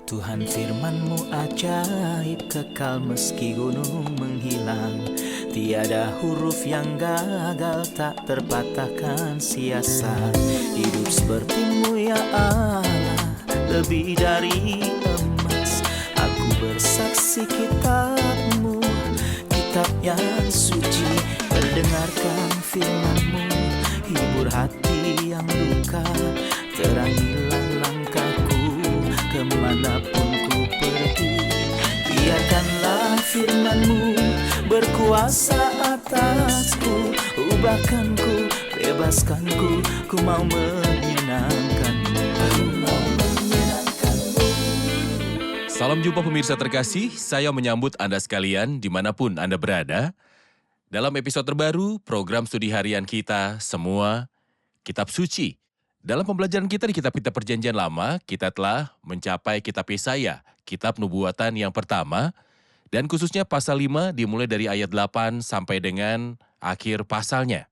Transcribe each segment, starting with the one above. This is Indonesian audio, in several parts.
Tuhan firman-Mu ajaib, kekal meski gunung menghilang. Tiada huruf yang gagal, tak terpatahkan sia-sia. Hidup seperti-Mu ya Allah, lebih dari emas. Aku bersaksi kitab-Mu, kitab yang suci. Terdengarkan firman-Mu, hibur hati yang luka. Terangilah langkahku kemanapun ku pergi. Biarkanlah firman-Mu berkuasa atasku. Ubahkanku, bebaskanku, ku mau menyenangkan-Mu. Salam jumpa pemirsa terkasih, saya menyambut Anda sekalian dimanapun Anda berada. Dalam episode terbaru, program studi harian kita semua, Kitab Suci. Dalam pembelajaran kita di Kitab-Kitab Perjanjian Lama, kita telah mencapai Kitab Yesaya, Kitab Nubuatan yang pertama, dan khususnya pasal 5 dimulai dari ayat 8 sampai dengan akhir pasalnya.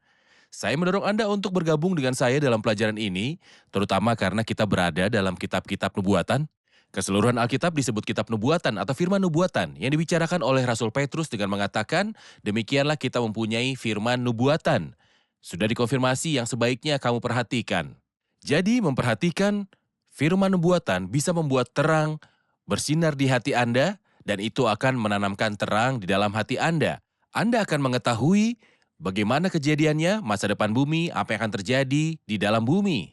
Saya mendorong Anda untuk bergabung dengan saya dalam pelajaran ini, terutama karena kita berada dalam kitab-kitab nubuatan. Keseluruhan Alkitab disebut kitab nubuatan atau firman nubuatan yang dibicarakan oleh Rasul Petrus dengan mengatakan, demikianlah kita mempunyai firman nubuatan. Sudah dikonfirmasi yang sebaiknya kamu perhatikan. Jadi memperhatikan firman nubuatan bisa membuat terang bersinar di hati Anda dan itu akan menanamkan terang di dalam hati Anda. Anda akan mengetahui bagaimana kejadiannya, masa depan bumi, apa yang akan terjadi di dalam bumi.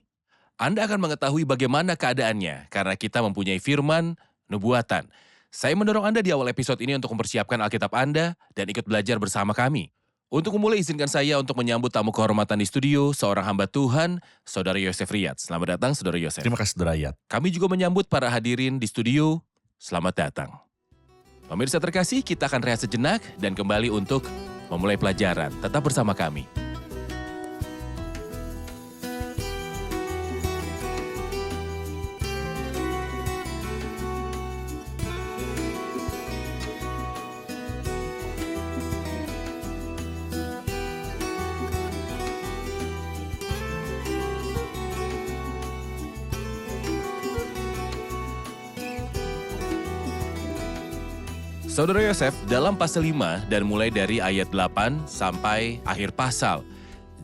Anda akan mengetahui bagaimana keadaannya karena kita mempunyai firman nubuatan. Saya mendorong Anda di awal episode ini untuk mempersiapkan Alkitab Anda dan ikut belajar bersama kami. Untuk memulai, izinkan saya untuk menyambut tamu kehormatan di studio, seorang hamba Tuhan, Saudara Yosef Riyad. Selamat datang, Saudara Yosef. Terima kasih, Saudara Riyad. Kami juga menyambut para hadirin di studio. Selamat datang. Pemirsa terkasih, kita akan rehat sejenak dan kembali untuk memulai pelajaran. Tetap bersama kami. Saudara Yosef, dalam pasal 5 dan mulai dari ayat 8 sampai akhir pasal,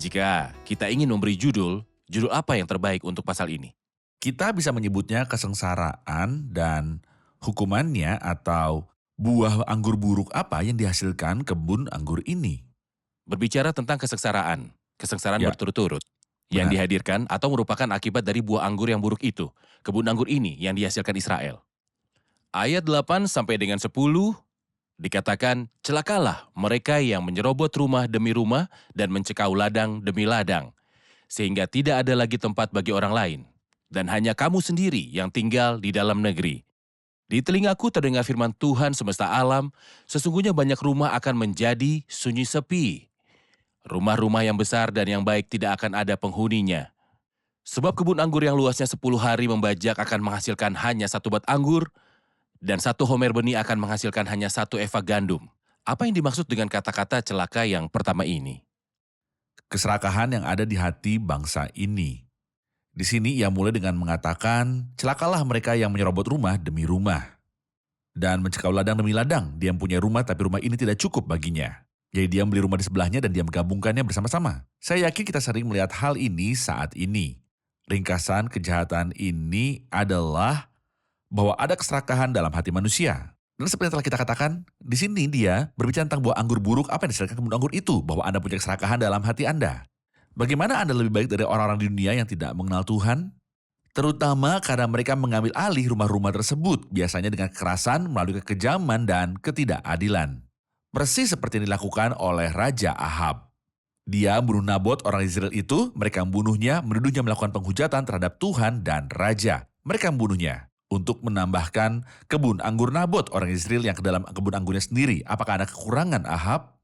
jika kita ingin memberi judul apa yang terbaik untuk pasal ini? Kita bisa menyebutnya kesengsaraan dan hukumannya atau buah anggur buruk apa yang dihasilkan kebun anggur ini. Berbicara tentang kesengsaraan Ya. berturut-turut yang Benar. dihadirkan atau merupakan akibat dari buah anggur yang buruk itu, kebun anggur ini yang dihasilkan Israel. Ayat 8 sampai dengan 10 dikatakan, celakalah mereka yang menyerobot rumah demi rumah dan mencekau ladang demi ladang, sehingga tidak ada lagi tempat bagi orang lain, dan hanya kamu sendiri yang tinggal di dalam negeri. Di telingaku terdengar firman Tuhan semesta alam, sesungguhnya banyak rumah akan menjadi sunyi sepi. Rumah-rumah yang besar dan yang baik tidak akan ada penghuninya. Sebab kebun anggur yang luasnya 10 hari membajak akan menghasilkan hanya 1 bat anggur, dan 1 homer benih akan menghasilkan hanya 1 eva gandum. Apa yang dimaksud dengan kata-kata celaka yang pertama ini? Keserakahan yang ada di hati bangsa ini. Di sini ia mulai dengan mengatakan, celakalah mereka yang menyerobot rumah demi rumah. Dan mencekau ladang demi ladang, dia mempunyai rumah tapi rumah ini tidak cukup baginya. Jadi dia membeli rumah di sebelahnya dan dia menggabungkannya bersama-sama. Saya yakin kita sering melihat hal ini saat ini. Ringkasan kejahatan ini adalah bahwa ada keserakahan dalam hati manusia. Dan seperti yang telah kita katakan, di sini dia berbicara tentang buah anggur buruk apa yang dihasilkan kebun anggur itu, bahwa Anda punya keserakahan dalam hati Anda. Bagaimana Anda lebih baik dari orang-orang di dunia yang tidak mengenal Tuhan? Terutama karena mereka mengambil alih rumah-rumah tersebut, biasanya dengan kekerasan, melalui kekejaman dan ketidakadilan. Persis seperti yang dilakukan oleh Raja Ahab. Dia membunuh Nabot orang Israel itu, mereka membunuhnya, menuduhnya melakukan penghujatan terhadap Tuhan dan Raja. Mereka membunuhnya untuk menambahkan kebun anggur Nabot orang Israel yang ke dalam kebun anggurnya sendiri. Apakah ada kekurangan Ahab?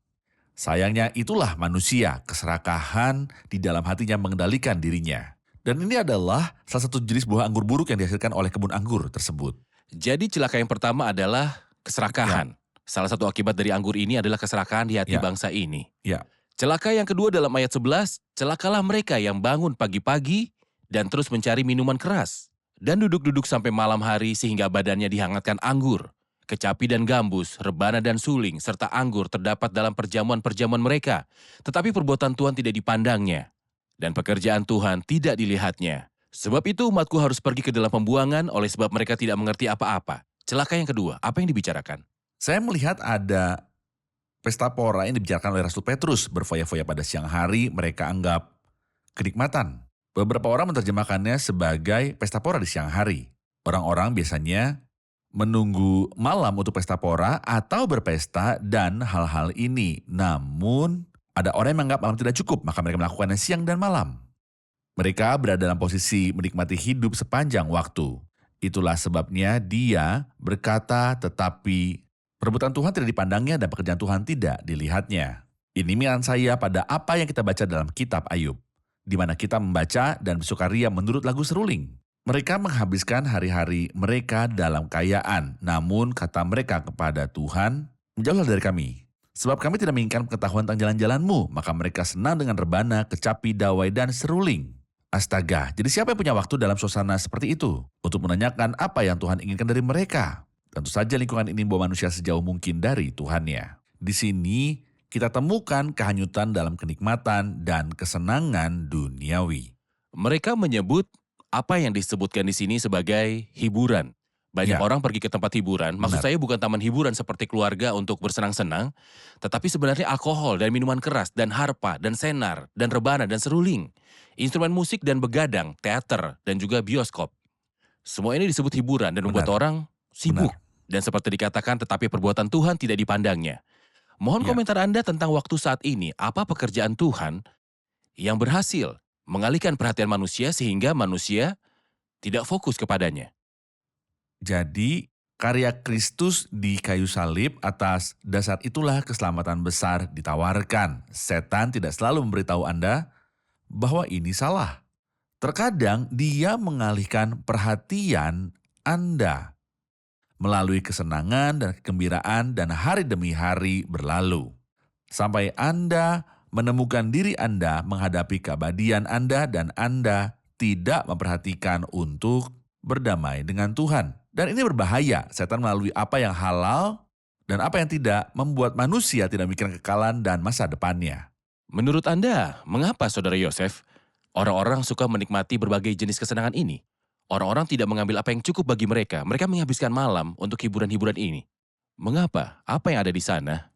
Sayangnya itulah manusia, keserakahan di dalam hatinya mengendalikan dirinya. Dan ini adalah salah satu jenis buah anggur buruk yang dihasilkan oleh kebun anggur tersebut. Jadi celaka yang pertama adalah keserakahan. Salah satu akibat dari anggur ini adalah keserakahan di hati bangsa ini. Ya. Celaka yang kedua dalam ayat 11, celakalah mereka yang bangun pagi-pagi dan terus mencari minuman keras dan duduk-duduk sampai malam hari sehingga badannya dihangatkan anggur. Kecapi dan gambus, rebana dan suling, serta anggur terdapat dalam perjamuan-perjamuan mereka. Tetapi perbuatan Tuhan tidak dipandangnya, dan pekerjaan Tuhan tidak dilihatnya. Sebab itu umatku harus pergi ke dalam pembuangan oleh sebab mereka tidak mengerti apa-apa. Celaka yang kedua, apa yang dibicarakan? Saya melihat ada pesta pora yang dibicarakan oleh Rasul Petrus. Berfoya-foya pada siang hari mereka anggap kenikmatan. Beberapa orang menerjemahkannya sebagai pesta pora di siang hari. Orang-orang biasanya menunggu malam untuk pesta pora atau berpesta dan hal-hal ini. Namun ada orang yang menganggap malam tidak cukup, maka mereka melakukannya siang dan malam. Mereka berada dalam posisi menikmati hidup sepanjang waktu. Itulah sebabnya dia berkata, tetapi perbuatan Tuhan tidak dipandangnya dan pekerjaan Tuhan tidak dilihatnya. Ini mian saya pada apa yang kita baca dalam kitab Ayub, di mana kita membaca dan bersukaria menurut lagu seruling. Mereka menghabiskan hari-hari mereka dalam kayaan, namun kata mereka kepada Tuhan, menjauhlah dari kami. Sebab kami tidak menginginkan pengetahuan tentang jalan-jalan-Mu, maka mereka senang dengan rebana, kecapi, dawai, dan seruling. Astaga, jadi siapa yang punya waktu dalam suasana seperti itu untuk menanyakan apa yang Tuhan inginkan dari mereka? Tentu saja lingkungan ini membawa manusia sejauh mungkin dari Tuhannya. Di sini kita temukan kehanyutan dalam kenikmatan dan kesenangan duniawi. Mereka menyebut apa yang disebutkan di sini sebagai hiburan. Banyak Ya. orang pergi ke tempat hiburan, maksud Benar. saya bukan taman hiburan seperti keluarga untuk bersenang-senang, tetapi sebenarnya alkohol dan minuman keras dan harpa dan senar dan rebana dan seruling, instrumen musik dan begadang, teater dan juga bioskop. Semua ini disebut hiburan dan membuat Benar. orang sibuk. Benar. Dan seperti dikatakan, tetapi perbuatan Tuhan tidak dipandangnya. Mohon Ya. komentar Anda tentang waktu saat ini, apa pekerjaan Tuhan yang berhasil mengalihkan perhatian manusia sehingga manusia tidak fokus kepadanya. Jadi, karya Kristus di kayu salib atas dasar itulah keselamatan besar ditawarkan. Setan tidak selalu memberitahu Anda bahwa ini salah. Terkadang dia mengalihkan perhatian Anda melalui kesenangan dan kegembiraan dan hari demi hari berlalu. Sampai Anda menemukan diri Anda menghadapi keabadian Anda dan Anda tidak memperhatikan untuk berdamai dengan Tuhan. Dan ini berbahaya, setan melalui apa yang halal dan apa yang tidak membuat manusia tidak memikirkan kekekalan dan masa depannya. Menurut Anda, mengapa Saudara Yosef, orang-orang suka menikmati berbagai jenis kesenangan ini? Orang-orang tidak mengambil apa yang cukup bagi mereka. Mereka menghabiskan malam untuk hiburan-hiburan ini. Mengapa? Apa yang ada di sana?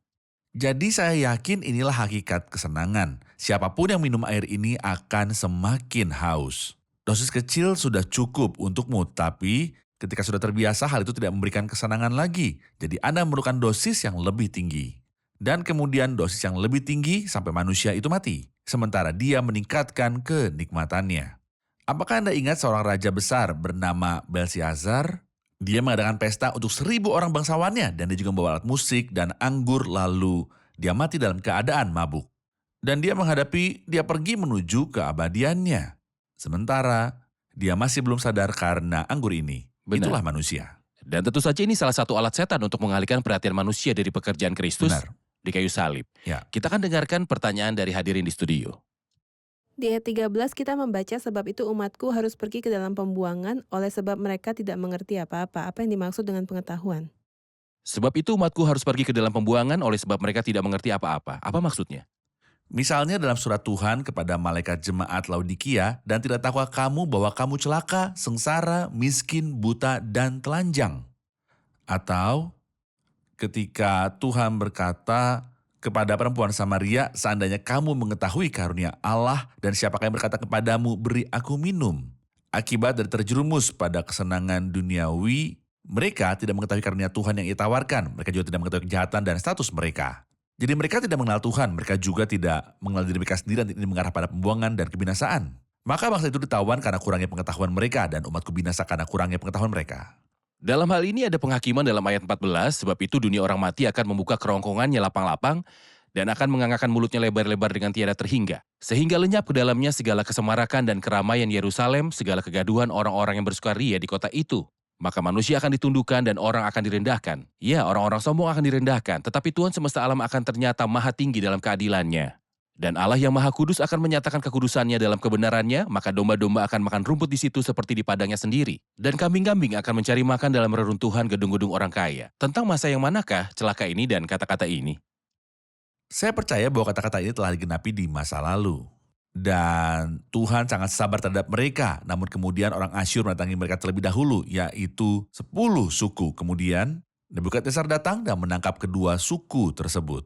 Jadi saya yakin inilah hakikat kesenangan. Siapapun yang minum air ini akan semakin haus. Dosis kecil sudah cukup untukmu, tapi ketika sudah terbiasa hal itu tidak memberikan kesenangan lagi. Jadi Anda memerlukan dosis yang lebih tinggi. Dan kemudian dosis yang lebih tinggi sampai manusia itu mati. Sementara dia meningkatkan kenikmatannya. Apakah Anda ingat seorang raja besar bernama Belsyazar? Dia mengadakan pesta untuk 1.000 orang bangsawannya dan dia juga membawa alat musik dan anggur lalu dia mati dalam keadaan mabuk. Dan dia pergi menuju keabadiannya. Sementara dia masih belum sadar karena anggur ini. Benar. Itulah manusia. Dan tentu saja ini salah satu alat setan untuk mengalihkan perhatian manusia dari pekerjaan Kristus Benar. di kayu salib. Ya. Kita akan dengarkan pertanyaan dari hadirin di studio. Di ayat 13 kita membaca sebab itu umatku harus pergi ke dalam pembuangan oleh sebab mereka tidak mengerti apa-apa. Apa yang dimaksud dengan pengetahuan? Sebab itu umatku harus pergi ke dalam pembuangan oleh sebab mereka tidak mengerti apa-apa. Apa maksudnya? Misalnya dalam surat Tuhan kepada malaikat jemaat Laodikia, dan tidak tahukah kamu bahwa kamu celaka, sengsara, miskin, buta, dan telanjang? Atau ketika Tuhan berkata kepada perempuan Samaria, seandainya kamu mengetahui karunia Allah dan siapakah yang berkata kepadamu, beri aku minum. Akibat dari terjerumus pada kesenangan duniawi, mereka tidak mengetahui karunia Tuhan yang ia tawarkan. Mereka juga tidak mengetahui kejahatan dan status mereka. Jadi mereka tidak mengenal Tuhan, mereka juga tidak mengenal diri mereka sendiri dan ini mengarah pada pembuangan dan kebinasaan. Maka bangsa itu ditawan karena kurangnya pengetahuan mereka dan umatku binasa karena kurangnya pengetahuan mereka. Dalam hal ini ada penghakiman dalam ayat 14, sebab itu dunia orang mati akan membuka kerongkongannya lapang-lapang dan akan mengangkat mulutnya lebar-lebar dengan tiada terhingga. Sehingga lenyap ke dalamnya segala kesemarakan dan keramaian Yerusalem, segala kegaduhan orang-orang yang bersukaria di kota itu. Maka manusia akan ditundukkan dan orang akan direndahkan. Ya, orang-orang sombong akan direndahkan, tetapi Tuhan semesta alam akan ternyata maha tinggi dalam keadilannya. Dan Allah yang Maha Kudus akan menyatakan kekudusannya dalam kebenarannya, maka domba-domba akan makan rumput di situ seperti di padangnya sendiri. Dan kambing-kambing akan mencari makan dalam reruntuhan gedung-gedung orang kaya. Tentang masa yang manakah celaka ini dan kata-kata ini? Saya percaya bahwa kata-kata ini telah digenapi di masa lalu. Dan Tuhan sangat sabar terhadap mereka, namun kemudian orang Asyur mendatangi mereka terlebih dahulu, yaitu 10 suku. Kemudian Nebukadnezar datang dan menangkap kedua suku tersebut.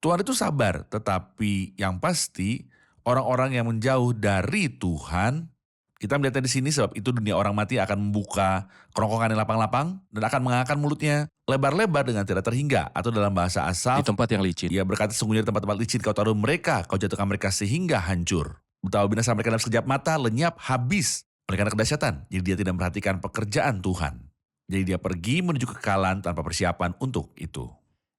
Tuhan itu sabar, tetapi yang pasti orang-orang yang menjauh dari Tuhan, kita melihatnya di sini sebab itu dunia orang mati akan membuka kerongkongan yang lapang-lapang dan akan mengangkat mulutnya lebar-lebar dengan tidak terhingga, atau dalam bahasa Di Asaf, tempat yang licin. ia berkata sesungguhnya di tempat-tempat licin kau taruh mereka, kau jatuhkan mereka sehingga hancur. Betapa binasa mereka dalam sekejap mata, lenyap, habis oleh karena kedahsyatan. Jadi dia tidak memperhatikan pekerjaan Tuhan. Jadi dia pergi menuju kekekalan tanpa persiapan untuk itu.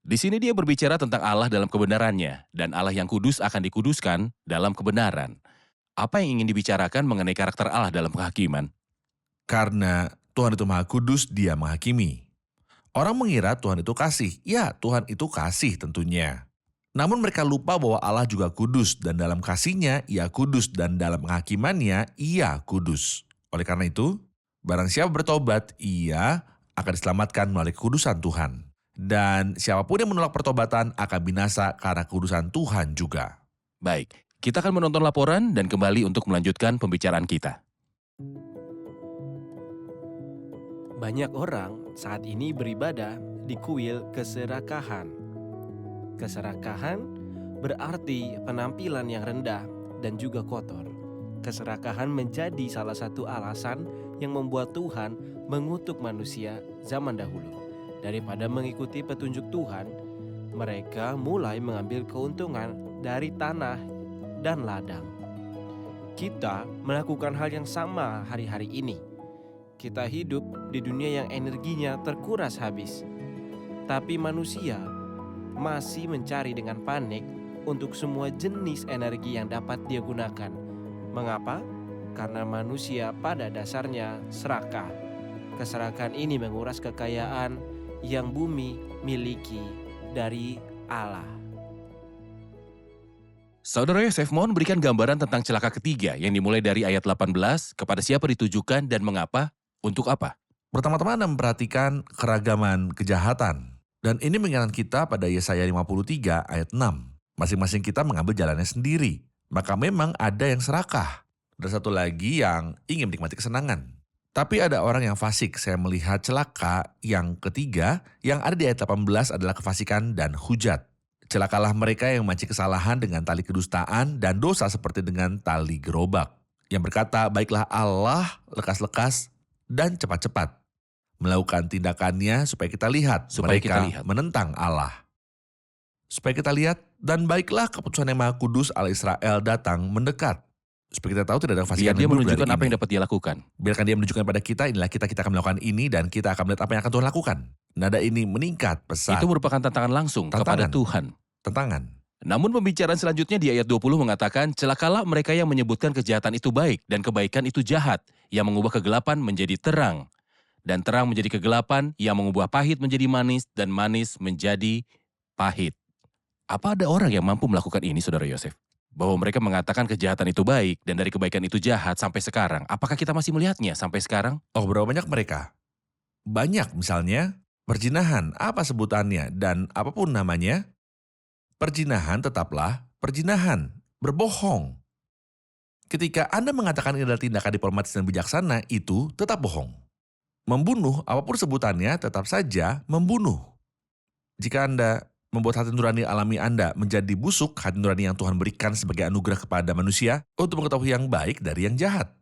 Di sini dia berbicara tentang Allah dalam kebenarannya, dan Allah yang kudus akan dikuduskan dalam kebenaran. Apa yang ingin dibicarakan mengenai karakter Allah dalam penghakiman? Karena Tuhan itu Maha Kudus, dia menghakimi. Orang mengira Tuhan itu kasih. Ya, Tuhan itu kasih tentunya. Namun mereka lupa bahwa Allah juga kudus, dan dalam kasihnya ia kudus, dan dalam penghakimannya ia kudus. Oleh karena itu, barang siapa bertobat, ia akan diselamatkan melalui kekudusan Tuhan. Dan siapapun yang menolak pertobatan akan binasa karena kekudusan Tuhan juga. Baik, kita akan menonton laporan dan kembali untuk melanjutkan pembicaraan kita. Banyak orang saat ini beribadah di kuil keserakahan. Keserakahan berarti penampilan yang rendah dan juga kotor. Keserakahan menjadi salah satu alasan yang membuat Tuhan mengutuk manusia zaman dahulu. Daripada mengikuti petunjuk Tuhan, mereka mulai mengambil keuntungan dari tanah dan ladang. Kita melakukan hal yang sama hari-hari ini. Kita hidup di dunia yang energinya terkuras habis. Tapi manusia masih mencari dengan panik untuk semua jenis energi yang dapat dia gunakan. Mengapa? Karena manusia pada dasarnya serakah. Keserakahan ini menguras kekayaan yang bumi miliki dari Allah. Saudara Yosef mohon berikan gambaran tentang celaka ketiga yang dimulai dari ayat 18, kepada siapa ditujukan dan mengapa, untuk apa? Pertama-tama Anda memperhatikan keragaman kejahatan. Dan ini mengingatkan kita pada Yesaya 53 ayat 6. Masing-masing kita mengambil jalannya sendiri. Maka memang ada yang serakah. Dan satu lagi yang ingin menikmati kesenangan. Tapi ada orang yang fasik. Saya melihat celaka yang ketiga yang ada di ayat 18 adalah kefasikan dan hujat. Celakalah mereka yang memancing kesalahan dengan tali kedustaan dan dosa seperti dengan tali gerobak. Yang berkata, baiklah Allah, lekas-lekas dan cepat-cepat. Melakukan tindakannya supaya kita lihat mereka menentang Allah. Supaya kita lihat, dan baiklah keputusan yang Maha Kudus Allah Israel datang mendekat. Supaya kita tahu tidak ada kefasikan. Biar dia menunjukkan apa yang dapat dia lakukan. Biarkan dia menunjukkan pada kita, inilah kita akan melakukan ini dan kita akan melihat apa yang akan Tuhan lakukan. Nada ini meningkat pesat. Itu merupakan tantangan langsung kepada Tuhan. Tantangan. Namun pembicaraan selanjutnya di ayat 20 mengatakan, celakalah mereka yang menyebutkan kejahatan itu baik dan kebaikan itu jahat, yang mengubah kegelapan menjadi terang. Dan terang menjadi kegelapan, yang mengubah pahit menjadi manis dan manis menjadi pahit. Apa ada orang yang mampu melakukan ini, Saudara Yosef? Bahwa mereka mengatakan kejahatan itu baik dan dari kebaikan itu jahat sampai sekarang. Apakah kita masih melihatnya sampai sekarang? Oh, berapa banyak mereka? Banyak, misalnya perzinahan, apa sebutannya dan apapun namanya. Perzinahan tetaplah perzinahan, berbohong. Ketika Anda mengatakan ini adalah tindakan diplomatis dan bijaksana, itu tetap bohong. Membunuh, apapun sebutannya, tetap saja membunuh. Jika Anda membuat hati nurani alami Anda menjadi busuk, hati nurani yang Tuhan berikan sebagai anugerah kepada manusia untuk mengetahui yang baik dari yang jahat.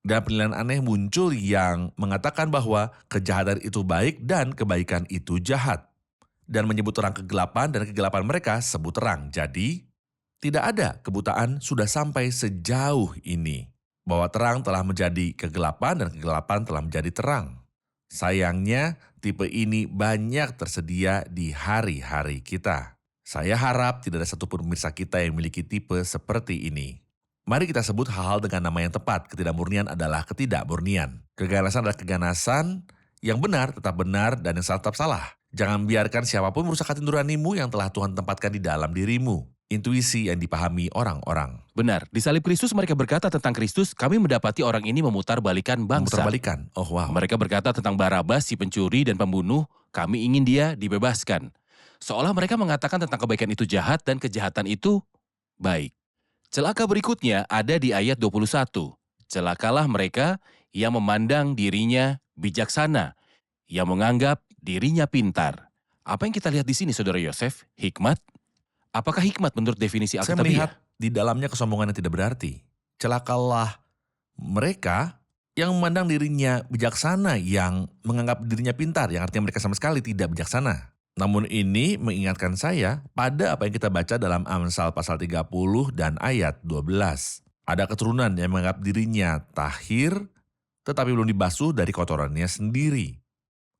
Dan penilaian aneh muncul yang mengatakan bahwa kejahatan itu baik dan kebaikan itu jahat. Dan menyebut terang kegelapan dan kegelapan mereka sebut terang. Jadi, tidak ada kebutaan sudah sampai sejauh ini. Bahwa terang telah menjadi kegelapan dan kegelapan telah menjadi terang. Sayangnya, tipe ini banyak tersedia di hari-hari kita. Saya harap tidak ada satupun pemirsa kita yang memiliki tipe seperti ini. Mari kita sebut hal-hal dengan nama yang tepat. Ketidakmurnian adalah ketidakmurnian. Keganasan adalah keganasan, yang benar tetap benar dan yang salah tetap salah. Jangan biarkan siapapun merusak hati nuranimu yang telah Tuhan tempatkan di dalam dirimu. intuisi yang dipahami orang-orang. Benar, di salib Kristus mereka berkata tentang Kristus, kami mendapati orang ini memutarbalikan bangsa. Memutarbalikan. Oh wow. Mereka berkata tentang Barabas, si pencuri dan pembunuh, kami ingin dia dibebaskan. Seolah mereka mengatakan tentang kebaikan itu jahat dan kejahatan itu baik. Celaka berikutnya ada di ayat 21. Celakalah mereka yang memandang dirinya bijaksana, yang menganggap dirinya pintar. Apa yang kita lihat di sini, Saudara Yosef? Hikmat? Apakah hikmat menurut definisi Saya melihat Alkitabiah? di dalamnya kesombongan yang tidak berarti. Celakalah mereka yang memandang dirinya bijaksana, yang menganggap dirinya pintar, yang artinya mereka sama sekali tidak bijaksana. Namun ini mengingatkan saya pada apa yang kita baca dalam Amsal pasal 30 dan ayat 12. Ada keturunan yang menganggap dirinya tahir, tetapi belum dibasuh dari kotorannya sendiri.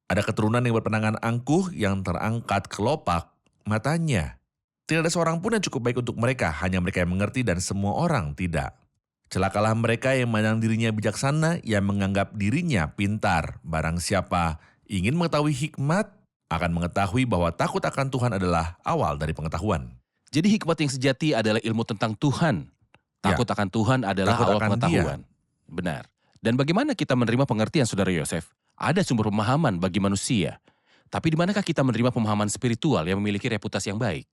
Ada keturunan yang berpenangan angkuh yang terangkat kelopak matanya. Tidak ada seorang pun yang cukup baik untuk mereka, hanya mereka yang mengerti dan semua orang tidak. Celakalah mereka yang memandang dirinya bijaksana, yang menganggap dirinya pintar. Barang siapa ingin mengetahui hikmat, akan mengetahui bahwa takut akan Tuhan adalah awal dari pengetahuan. Jadi hikmat yang sejati adalah ilmu tentang Tuhan. Takut akan Tuhan adalah Takut awal akan pengetahuan. Benar. Dan bagaimana kita menerima pengertian, Saudara Yosef? Ada sumber pemahaman bagi manusia. Tapi di manakah kita menerima pemahaman spiritual yang memiliki reputasi yang baik?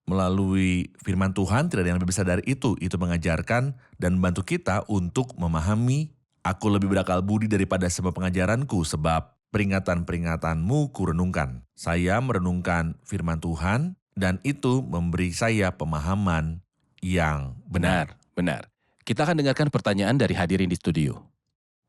Melalui firman Tuhan tidak ada yang lebih besar dari itu. Itu mengajarkan dan membantu kita untuk memahami, aku lebih berakal budi daripada semua pengajaranku, sebab peringatan-peringatanmu kurenungkan. Saya merenungkan firman Tuhan dan itu memberi saya pemahaman yang benar. Benar. Kita akan dengarkan pertanyaan dari hadirin di studio.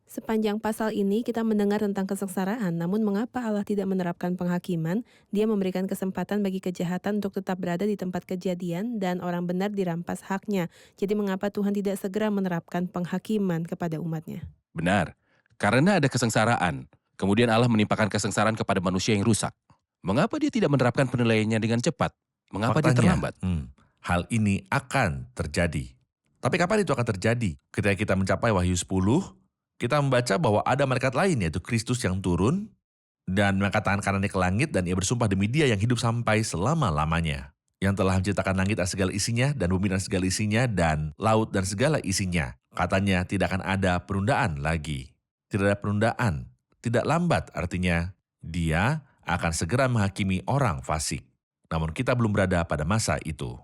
Sepanjang pasal ini kita mendengar tentang kesengsaraan, namun mengapa Allah tidak menerapkan penghakiman? Dia memberikan kesempatan bagi kejahatan untuk tetap berada di tempat kejadian dan orang benar dirampas haknya. Jadi mengapa Tuhan tidak segera menerapkan penghakiman kepada umatnya? Benar. Karena ada kesengsaraan. Kemudian Allah menimpakan kesengsaraan kepada manusia yang rusak. Mengapa dia tidak menerapkan penilaiannya dengan cepat? Mengapa dia terlambat? Hal ini akan terjadi. Tapi kapan itu akan terjadi? Ketika kita mencapai Wahyu 10, kita membaca bahwa ada malaikat lain, yaitu Kristus yang turun dan mengangkat tangan kanannya ke langit, dan ia bersumpah demi Dia yang hidup sampai selama-lamanya, yang telah menciptakan langit dan segala isinya, dan bumi dan segala isinya, dan laut dan segala isinya. Katanya tidak akan ada penundaan lagi. Tidak ada penundaan, tidak lambat, artinya Dia akan segera menghakimi orang fasik. Namun kita belum berada pada masa itu.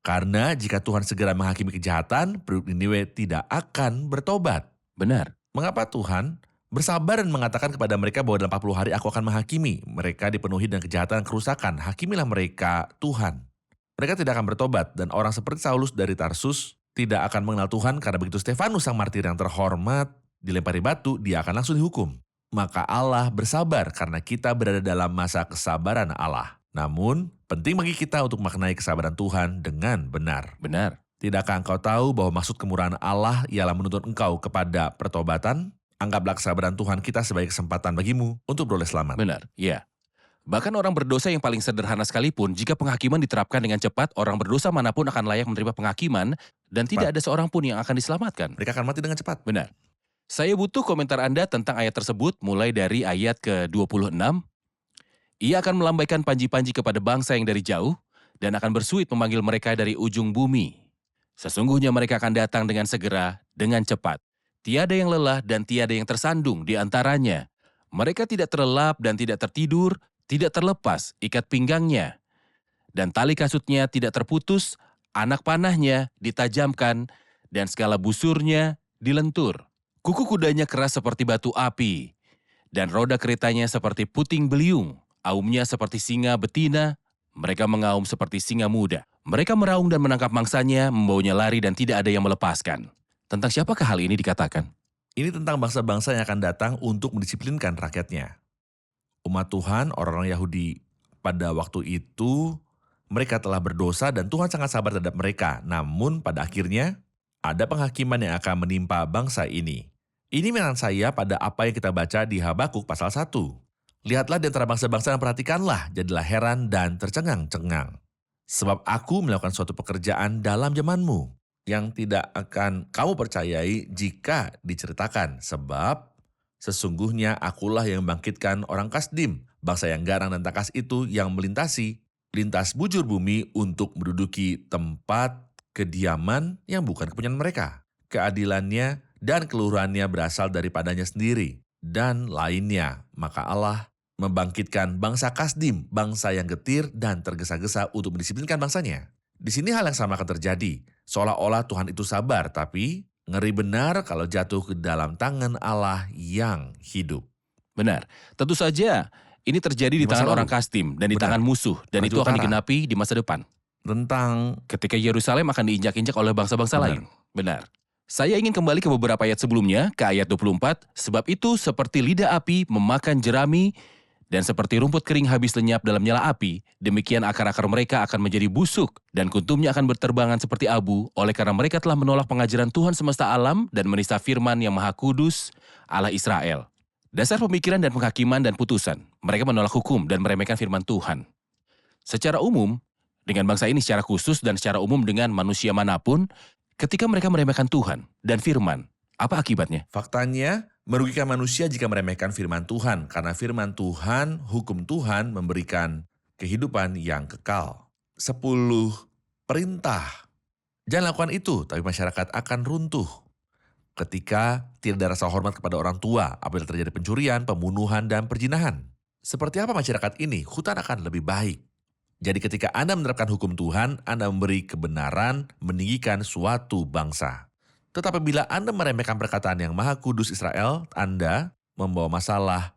Karena jika Tuhan segera menghakimi kejahatan, penduduk Niniwe tidak akan bertobat. Benar. Mengapa Tuhan bersabar dan mengatakan kepada mereka bahwa dalam 40 hari aku akan menghakimi? Mereka dipenuhi dengan kejahatan dan kerusakan. Hakimilah mereka, Tuhan. Mereka tidak akan bertobat, dan orang seperti Saulus dari Tarsus tidak akan mengenal Tuhan, karena begitu Stefanus sang martir yang terhormat dilempari batu, dia akan langsung dihukum. Maka Allah bersabar karena kita berada dalam masa kesabaran Allah. Namun, penting bagi kita untuk maknai kesabaran Tuhan dengan benar. Benar. Tidakkah engkau tahu bahwa maksud kemurahan Allah ialah menuntut engkau kepada pertobatan? Anggaplah kesabaran Tuhan kita sebagai kesempatan bagimu untuk beroleh selamat. Benar, ya. Bahkan orang berdosa yang paling sederhana sekalipun, jika penghakiman diterapkan dengan cepat, orang berdosa manapun akan layak menerima penghakiman dan tidak ada seorang pun yang akan diselamatkan. Mereka akan mati dengan cepat. Benar. Saya butuh komentar Anda tentang ayat tersebut mulai dari ayat ke-26. Ia akan melambaikan panji-panji kepada bangsa yang dari jauh dan akan bersuit memanggil mereka dari ujung bumi. Sesungguhnya mereka akan datang dengan segera, dengan cepat. Tiada yang lelah dan tiada yang tersandung di antaranya. Mereka tidak terlelap dan tidak tertidur, tidak terlepas ikat pinggangnya. Dan tali kasutnya tidak terputus, anak panahnya ditajamkan, dan segala busurnya dilentur. Kuku kudanya keras seperti batu api, dan roda keretanya seperti puting beliung. Aumnya seperti singa betina, mereka mengaum seperti singa muda. Mereka meraung dan menangkap mangsanya, membawanya lari dan tidak ada yang melepaskan. Tentang siapakah hal ini dikatakan? Ini tentang bangsa-bangsa yang akan datang untuk mendisiplinkan rakyatnya. Umat Tuhan, orang-orang Yahudi pada waktu itu, mereka telah berdosa dan Tuhan sangat sabar terhadap mereka. Namun pada akhirnya, ada penghakiman yang akan menimpa bangsa ini. Ini menurut saya pada apa yang kita baca di Habakuk pasal 1. Lihatlah di antara bangsa-bangsa dan perhatikanlah, jadilah heran dan tercengang-cengang. Sebab aku melakukan suatu pekerjaan dalam zamanmu yang tidak akan kamu percayai jika diceritakan. Sebab sesungguhnya akulah yang membangkitkan orang Kasdim, bangsa yang garang dan takas itu yang melintasi lintas bujur bumi untuk menduduki tempat kediaman yang bukan kepunyaan mereka. Keadilannya dan keluhurannya berasal daripadanya sendiri dan lainnya. Maka Allah membangkitkan bangsa Kasdim, bangsa yang getir dan tergesa-gesa untuk mendisiplinkan bangsanya. Di sini hal yang sama akan terjadi. Seolah-olah Tuhan itu sabar, tapi ngeri benar kalau jatuh ke dalam tangan Allah yang hidup. Benar. Tentu saja ini terjadi di Di masa tangan lalu. orang Kasdim dan di Benar. tangan musuh. Dan Raja itu akan Utara. digenapi di masa depan. Tentang Ketika Yerusalem akan diinjak-injak oleh bangsa-bangsa Benar. lain. Benar. Saya ingin kembali ke beberapa ayat sebelumnya, ke ayat 24. Sebab itu seperti lidah api memakan jerami dan seperti rumput kering habis lenyap dalam nyala api, demikian akar-akar mereka akan menjadi busuk dan kuntumnya akan berterbangan seperti abu, oleh karena mereka telah menolak pengajaran Tuhan semesta alam dan menista firman yang maha kudus Allah Israel. Dasar pemikiran dan penghakiman dan putusan, mereka menolak hukum dan meremehkan firman Tuhan. Secara umum, dengan bangsa ini secara khusus dan secara umum dengan manusia manapun, ketika mereka meremehkan Tuhan dan firman, apa akibatnya? faktanya, merugikan manusia jika meremehkan firman Tuhan, karena firman Tuhan, hukum Tuhan memberikan kehidupan yang kekal. 10 perintah. Jangan lakukan itu, tapi masyarakat akan runtuh. Ketika tidak ada rasa hormat kepada orang tua, apabila terjadi pencurian, pembunuhan, dan perzinahan. Seperti apa masyarakat ini, hutan akan lebih baik. Jadi ketika Anda menerapkan hukum Tuhan, Anda memberi kebenaran, meninggikan suatu bangsa. Tetapi bila Anda meremehkan perkataan yang maha kudus Israel, Anda membawa masalah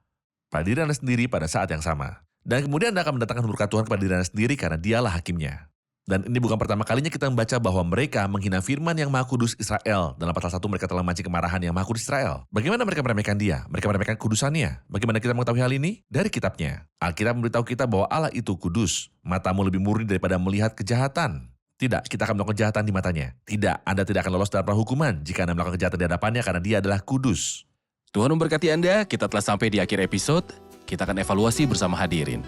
pada diri Anda sendiri pada saat yang sama. Dan kemudian Anda akan mendatangkan murka Tuhan kepada diri Anda sendiri karena dialah hakimnya. Dan ini bukan pertama kalinya kita membaca bahwa mereka menghina firman yang maha kudus Israel. Dalam pasal 1 mereka telah memancing kemarahan yang maha kudus Israel. Bagaimana mereka meremehkan dia? Mereka meremehkan kudusannya. Bagaimana kita mengetahui hal ini? Dari kitabnya. Alkitab memberitahu kita bahwa Allah itu kudus. Matamu lebih murni daripada melihat kejahatan. Tidak, kita akan melakukan kejahatan di matanya. Tidak, Anda tidak akan lolos dalam hukuman jika Anda melakukan kejahatan di hadapannya karena dia adalah kudus. Tuhan memberkati Anda, kita telah sampai di akhir episode. Kita akan evaluasi bersama hadirin.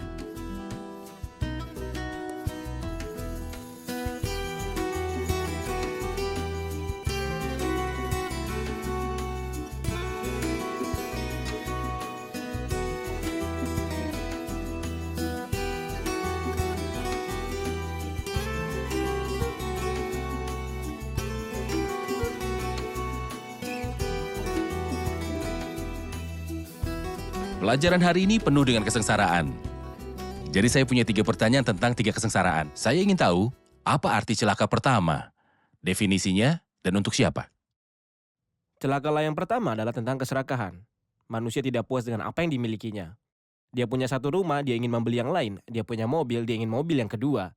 Pelajaran hari ini penuh dengan kesengsaraan. Jadi saya punya 3 pertanyaan tentang 3 kesengsaraan. Saya ingin tahu, apa arti celaka pertama? Definisinya dan untuk siapa? Celakalah yang pertama adalah tentang keserakahan. Manusia tidak puas dengan apa yang dimilikinya. Dia punya satu rumah, dia ingin membeli yang lain. Dia punya mobil, dia ingin mobil yang kedua.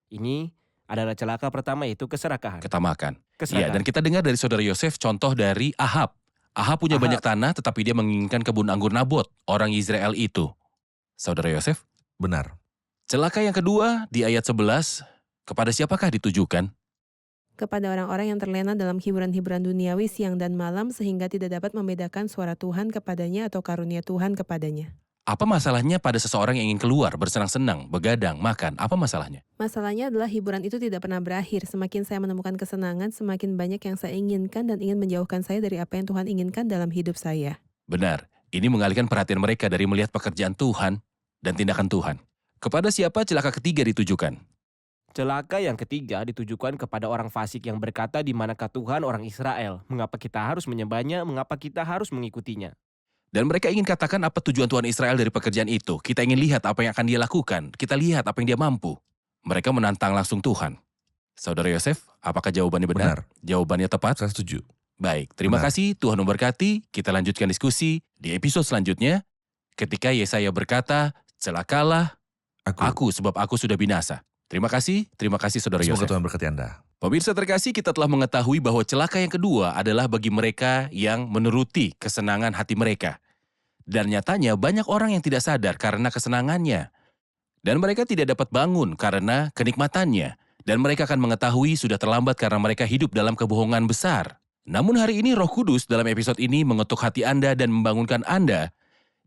Ini adalah celaka pertama, yaitu keserakahan. Ketamakan. Ya, Keserakahan. dan kita dengar dari saudara Yosef contoh dari Ahab. Ahab punya Ahab. banyak tanah tetapi dia menginginkan kebun anggur Nabot, orang Israel itu. Saudara Yosef, Benar. celaka yang kedua di ayat 11, kepada siapakah ditujukan? Kepada orang-orang yang terlena dalam hiburan-hiburan duniawi siang dan malam sehingga tidak dapat membedakan suara Tuhan kepadanya atau karunia Tuhan kepadanya. Apa masalahnya pada seseorang yang ingin keluar, bersenang-senang, begadang, makan? Apa masalahnya? Masalahnya adalah hiburan itu tidak pernah berakhir. Semakin saya menemukan kesenangan, semakin banyak yang saya inginkan dan ingin menjauhkan saya dari apa yang Tuhan inginkan dalam hidup saya. Benar, ini mengalihkan perhatian mereka dari melihat pekerjaan Tuhan dan tindakan Tuhan. Kepada siapa celaka ketiga ditujukan? Celaka yang ketiga ditujukan kepada orang fasik yang berkata, di manakah Tuhan orang Israel? Mengapa kita harus menyembahnya? Mengapa kita harus mengikutinya? Dan mereka ingin katakan apa tujuan Tuhan Israel dari pekerjaan itu. Kita ingin lihat apa yang akan dia lakukan. Kita lihat apa yang dia mampu. Mereka menantang langsung Tuhan. Saudara Yosef, apakah jawabannya benar? Jawabannya tepat? Saya setuju. Baik, terima Benar. kasih. Tuhan memberkati. Kita lanjutkan diskusi di episode selanjutnya. Ketika Yesaya berkata, celakalah aku sebab aku sudah binasa. Terima kasih Saudara Semoga Yosef. Tuhan berkati Anda. Pemirsa terkasih, kita telah mengetahui bahwa celaka yang kedua adalah bagi mereka yang menuruti kesenangan hati mereka. Dan nyatanya banyak orang yang tidak sadar karena kesenangannya. Dan mereka tidak dapat bangun karena kenikmatannya. Dan mereka akan mengetahui sudah terlambat karena mereka hidup dalam kebohongan besar. Namun hari ini Roh Kudus dalam episode ini mengetuk hati Anda dan membangunkan Anda.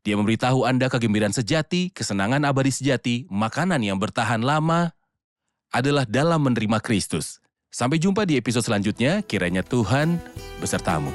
Dia memberitahu Anda kegembiraan sejati, kesenangan abadi sejati, makanan yang bertahan lama adalah dalam menerima Kristus. Sampai jumpa di episode selanjutnya, kiranya Tuhan besertamu.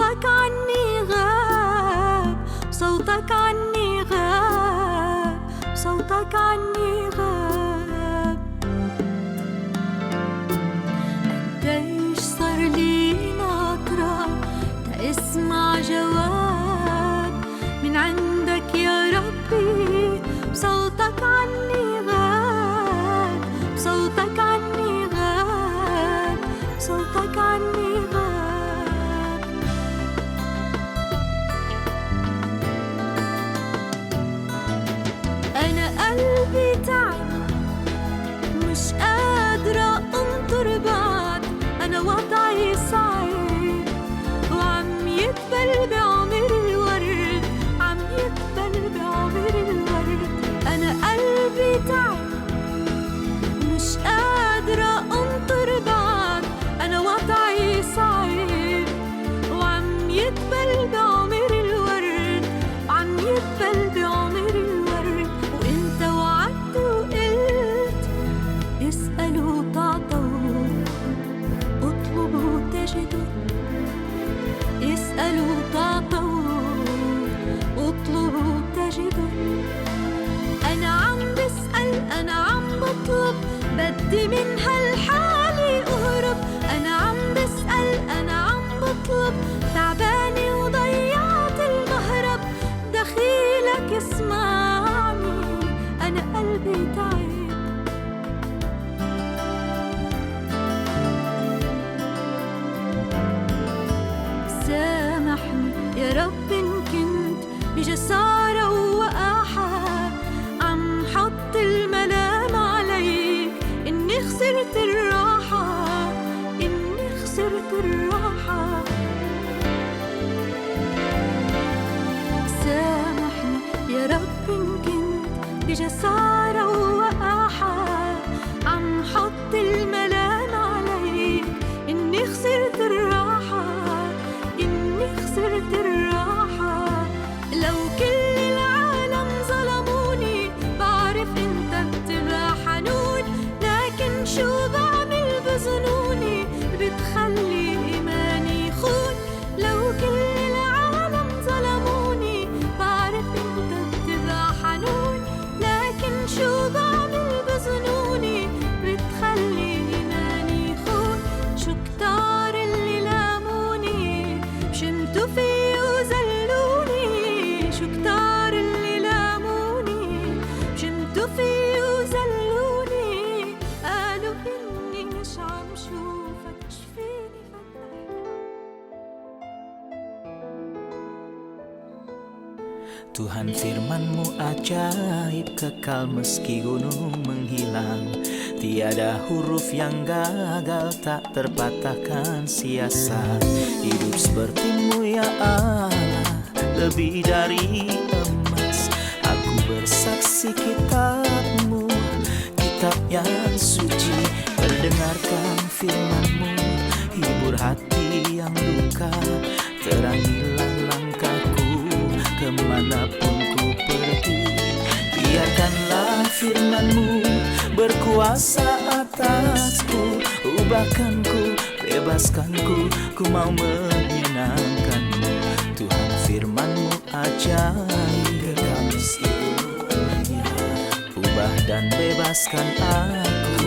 صوتك عني غاب صوتك عني غاب صوتك عني غاب قديش صار لي ناطرة تسمع جواب من عندك يا ربي صوتك عني غاب صوتك عني غاب صوتك عني غاب أنا قلبي تعب مش قادرة أنطر بعد أنا وضعي صعب وعم يدبل بعمر الورد عم يدبل بعمر الورد أنا قلبي تعب مش قادرة أنطر بعد أنا وضعي صعب وعم يدبل بعمر الورد عم يدبل بعمر الورد وإنت وعدت وقلت اسألوا تعطوا اطلبوا تجدوا اسألوا تعطوا اطلبوا تجدوا أنا عم بسأل أنا عم بطلب بدي من هالحالة أهرب أنا عم بسأل أنا عم بطلب تعبانة وضيعت المهرب دخيلك اسمعني أنا قلبي تعب سامحني يا رب إن كنت بجسارة ووقاحة عم حط الملام عليك إني خسرت الراحة إني خسرت الراحة سامحني يا رب إن كنت بجسارة ووقاحة عم حط الملام عليك إني خسرت الراحة إني خسرت الراحة لو كل العالم ظلموني بعرف انت بتبقى حنون لكن شو بعمل بظنوني بتخلي إيماني يخون لو كل العالم ظلموني بعرف انت بتبقى حنون لكن شو بعمل بظنوني بتخلي إيماني يخون شو كتار اللي لاموني شمتوا فيي وزلوني شو كتار اللي لاموني شمتوا فيي وزلوني قالوا إني مش عم شوفك شفيني فتح Tuhan firman-Mu ajaib kekal meski gunung menghilang. Tiada huruf yang gagal tak terpatahkan sia-sia. Hidup seperti-Mu ya Allah lebih dari emas. Aku bersaksi kitab-Mu, kitab yang suci. Mendengarkan firman-Mu, hibur hati yang duka. Terangilah langkahku kemanapun ku pergi. Biarkanlah firman-Mu berkuasa atasku. Ubahkanku, bebaskanku, ku mau menyenangkan-Mu. Tuhan firman-Mu ajaib, kekal meski dunia. Ubah dan bebaskan aku.